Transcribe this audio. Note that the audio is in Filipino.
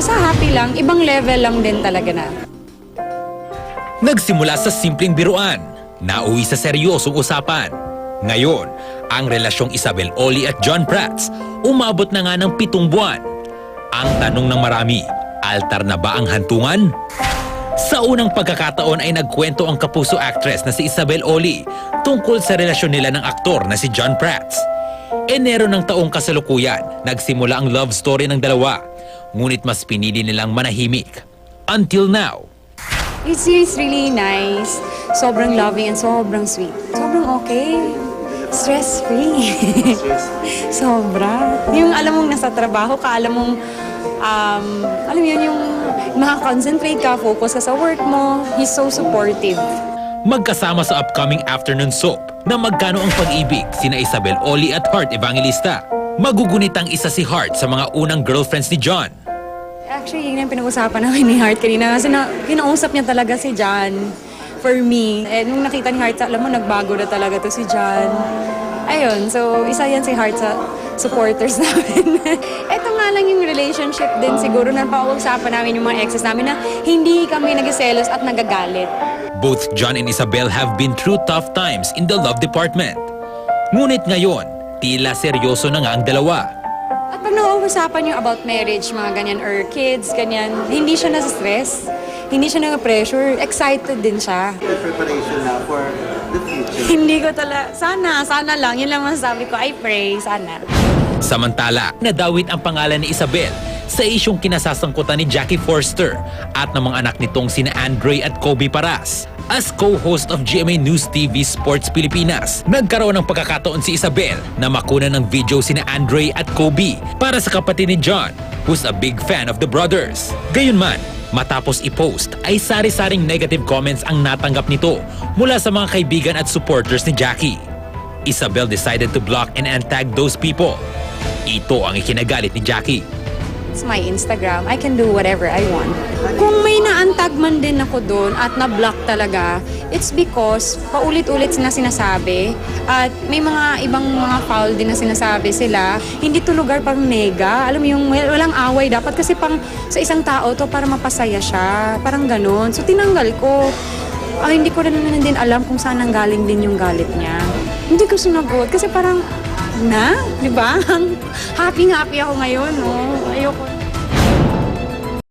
basta happy lang, ibang level lang din talaga na. Nagsimula sa simpleng biruan, nauwi sa seryosong usapan. Ngayon, ang relasyong Isabel Oli at John Prats umabot na nga ng 7 buwan. Ang tanong ng marami, altar na ba ang hantungan? Sa unang pagkakataon ay nagkwento ang kapuso actress na si Isabel Oli tungkol sa relasyon nila ng aktor na si John Prats. Enero ng taong kasalukuyan, nagsimula ang love story ng dalawa, ngunit mas pinili nilang manahimik. Until now. It's really nice. Sobrang loving and sobrang sweet. Sobrang okay. Stress-free. Sobra. Yung alam mong nasa trabaho ka, alam mong, alam mo yun, yung makakonsentrate ka, focus ka sa work mo. He's so supportive. Magkasama sa upcoming afternoon soap na Magkano ang Pag-ibig sina Isabel Oli at Heart Evangelista. Magugunit ang isa si Heart sa mga unang girlfriends ni John. Actually, yun yung pinag-usapan namin ni Heart kanina kasi kinausap niya talaga si John for me. Eh, nung nakita ni Heart, alam mo, nagbago na talaga to si John. Ayun, so isa yan si Heart sa supporters namin. Ito nga lang yung relationship din siguro na pauusapan namin yung mga exes namin na hindi kami nag-selos at nagagalit. Both John and Isabel have been through tough times in the love department. Ngunit ngayon, tila seryoso na nga ang dalawa. At pag nauusapan yung about marriage, mga ganyan, or kids, ganyan, hindi siya nasa-stress, hindi siya nag-pressure, excited din siya. Preparation na for the future. Hindi ko talaga, sana lang, yun lang masasabi ko, I pray, sana. Samantala, nadawit ang pangalan ni Isabel sa isyong kinasasangkutan ni Jackie Forster at ng mga anak nitong sina Andre at Kobe Paras. As co-host of GMA News TV Sports Pilipinas, nagkaroon ng pagkakataon si Isabel na makuna ng video sina Andre at Kobe para sa kapatid ni John, who's a big fan of the brothers. Gayunman, matapos i-post ay sari-saring negative comments ang natanggap nito mula sa mga kaibigan at supporters ni Jackie. Isabel decided to block and untag those people. Ito ang ikinagalit ni Jackie. It's my Instagram. I can do whatever I want. Kung may na-untag man din ako doon at na-block talaga, it's because paulit-ulit na sinasabi at may mga ibang mga foul din na sinasabi sila. Hindi to lugar pang nega. Alam mo yung walang away dapat kasi pang sa isang tao to para mapasaya siya. Parang ganun. So tinanggal ko. Hindi ko rin din alam kung saan nanggaling din yung galit niya. Hindi ko sinagot kasi parang di ba? Happy ako ngayon, no? Ayoko.